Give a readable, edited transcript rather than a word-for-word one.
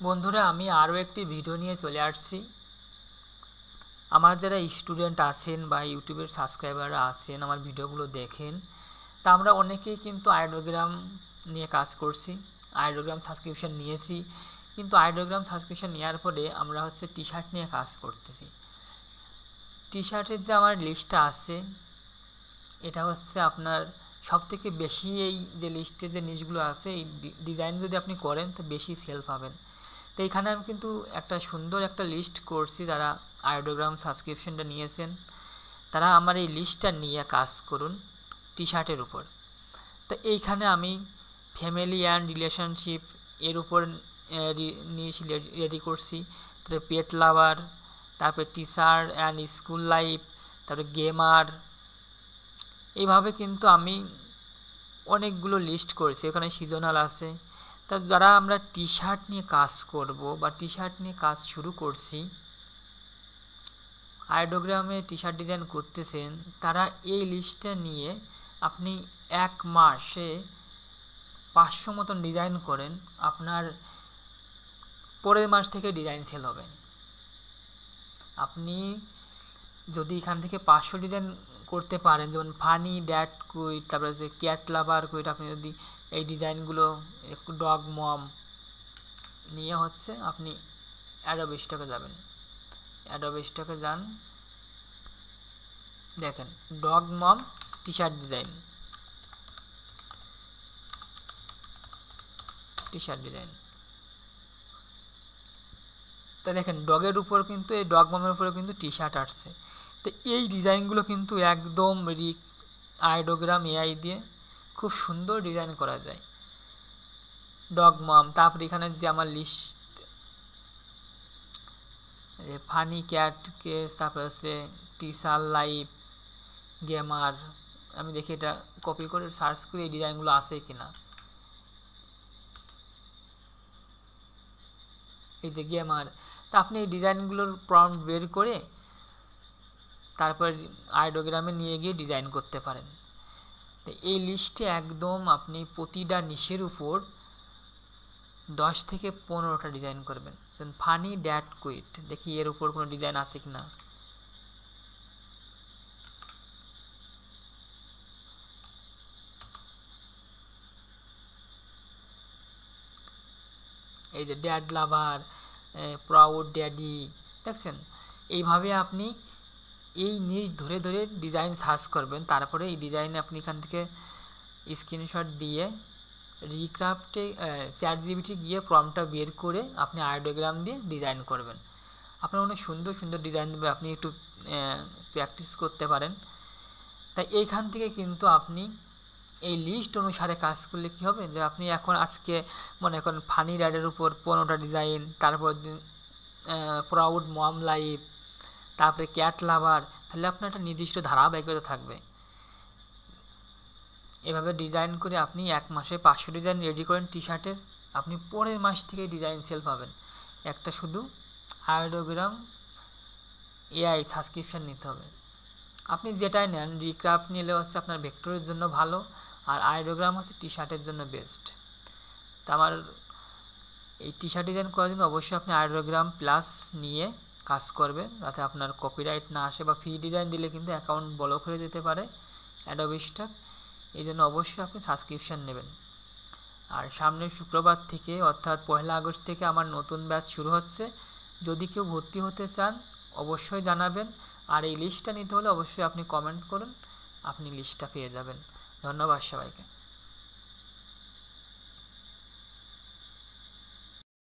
বন্ধুরা, আমি আরও একটি ভিডিও নিয়ে চলে আসছি। আমার যারা স্টুডেন্ট আছেন বা ইউটিউবের সাবস্ক্রাইবাররা আছেন, আমার ভিডিওগুলো দেখেন, তা আমরা অনেকেই কিন্তু আইডিওগ্রাম নিয়ে কাজ করছি, আইডিওগ্রাম সাবস্ক্রিপশন নিয়েছি। কিন্তু আইডিওগ্রাম সাবস্ক্রিপশন নেওয়ার পরে আমরা টি শার্ট নিয়ে কাজ করতেছি। টি শার্টের যে আমার লিস্টটা আছে, এটা আপনার সবথেকে বেশি এই যে লিস্টে যে জিনিসগুলো আছে, এই ডিজাইন যদি আপনি করেন তো বেশি সেল পাবেন। তো এখানে আমি কিন্তু একটা সুন্দর একটা লিস্ট করছি। যারা আইডিওগ্রাম সাবস্ক্রিপশনটা নিয়েছেন তারা আমার এই লিস্টটা নিয়ে কাজ করুন টি শার্টের উপর। তো এইখানে আমি ফ্যামিলি অ্যান্ড রিলেশনশিপ এর উপর নিয়েছি, রেডি করছি। তারপরে পেট লাভার, তারপরে টিচার অ্যান্ড স্কুল লাইফ, তারপরে গেমার, এইভাবে কিন্তু আমি অনেকগুলো লিস্ট করেছি। এখানে সিজনাল আছে। তা যারা আমরা টি শার্ট নিয়ে কাজ করব বা টি শার্ট নিয়ে কাজ শুরু করছি, আইডিওগ্রামে টি শার্ট ডিজাইন করতেছেন, তারা এই লিস্টটা নিয়ে আপনি 1 মাসে 500 মতন ডিজাইন করেন, আপনার পরের মাস থেকে ডিজাইন সেল হবে। আপনি যদি এখান থেকে 500 ডিজাইন করতে পারেন, যেমন ফানি ড্যাট কুইট, তারপরে যে ক্যাট লাভার কুইট, আপনি যদি এই ডিজাইনগুলো একটু ডগ মম নিয়ে আপনি অ্যাডোবি স্টকে যাবেন, অ্যাডোবি স্টকে যান, দেখেন dog mom T shirt design, T shirt design. তো দেখেন ডগের উপর কিন্তু, এই ডগ মমের উপরে কিন্তু টি শার্ট আসছে। তো এই ডিজাইনগুলো কিন্তু একদম আইডিওগ্রাম এআই দিয়ে খুব সুন্দর ডিজাইন করা যায়। ডগ মম, তারপরে এখানে যে আমার লিস্ট ফানি ক্যাট কেস, তারপরে হচ্ছে টিচার লাইফ, গেমার, আমি দেখি এটা কপি করে সার্চ করি এই ডিজাইনগুলো আছে কিনা। এই যে গেমার, তা আপনি এই ডিজাইনগুলোর প্রম্পট বের করে তারপর আইডিওগ্রামে নিয়ে গিয়ে ডিজাইন করতে পারেন। তো এই লিস্টে একদম আপনি প্রতিটা নিশের উপর 10 থেকে 15টা ডিজাইন করবেন। ফানি ড্যাট কুইট, দেখি এর উপর কোনো ডিজাইন আছে কিনা। এই যে ড্যাড লাভার, প্রাউড ড্যাডি, দেখছেন? এইভাবে আপনি এই নিচ ধরে ধরে ডিজাইন সার্চ করবেন, তারপরে এই ডিজাইনে আপনি এখান থেকে স্ক্রিনশট দিয়ে রিক্রাফটে চ্যাটজিপিটি গিয়ে প্রম্পটটা বের করে আপনি আইডিওগ্রাম দিয়ে ডিজাইন করবেন। আপনার অনেক সুন্দর সুন্দর ডিজাইন দেবে, আপনি একটু প্র্যাকটিস করতে পারেন। তাই এইখান থেকে কিন্তু আপনি এই লিস্ট অনুসারে কাজ করলে কী হবে, যে আপনি এখন আজকে মনে করেন ফানি ড্যাডের উপর 15টা ডিজাইন, তারপর প্রাউড মম লাইফ, তারপরে ক্যাট লাভার, তাহলে আপনার একটা নির্দিষ্ট ধারাবাহিকতা থাকবে। এভাবে ডিজাইন করে আপনি 1 মাসে 500 ডিজাইন রেডি করেন টি শার্টের, আপনি পরের মাস থেকে ডিজাইন সেল পাবেন। একটা শুধু আইডিওগ্রাম এআই সাবস্ক্রিপশান নিতে হবে। আপনি যেটাই নেন, রিক্রাফট নিলে আপনার ভেক্টরের জন্য ভালো, আর আইডিওগ্রাম টি শার্টের জন্য বেস্ট। তো আমার এই টি শার্ট ডিজাইন করার জন্য অবশ্যই আপনি আইডিওগ্রাম প্লাস নিয়ে কাজ করবেন, যাতে আপনার কপিরাইট না আসে, বা ফ্রি ডিজাইন দিলে কিন্তু অ্যাকাউন্ট ব্লক হয়ে যেতে পারে অ্যাডোবি স্টক। এই জন্য অবশ্যই আপনি সাবস্ক্রিপশান নেবেন। আর সামনের শুক্রবার থেকে অর্থাৎ 1 আগস্ট থেকে আমার নতুন ব্যাচ শুরু হচ্ছে। যদি কেউ ভর্তি হতে চান অবশ্যই জানাবেন। আর এই লিস্টটা নিতে হলে অবশ্যই আপনি কমেন্ট করুন, আপনি লিস্টটা পেয়ে যাবেন। ধন্যবাদ সবাইকে।